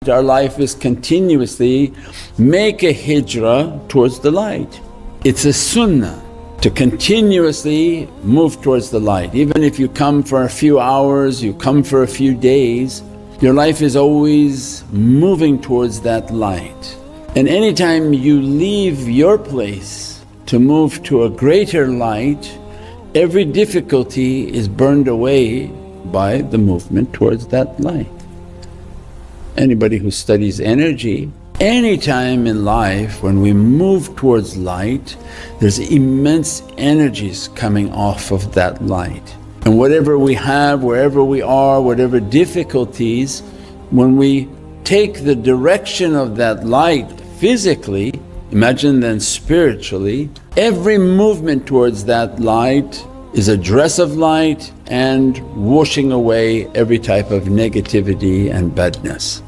Our life is continuously make a hijrah towards the light. It's a sunnah to continuously move towards the light. Even if you come for a few hours, you come for a few days, your life is always moving towards that light. And anytime you leave your place to move to a greater light, every difficulty is burned away by the movement towards that light. Anybody who studies energy, any time in life when we move towards light, there's immense energies coming off of that light. And whatever we have, wherever we are, whatever difficulties, when we take the direction of that light physically, imagine then spiritually, every movement towards that light is a dress of light and washing away every type of negativity and badness.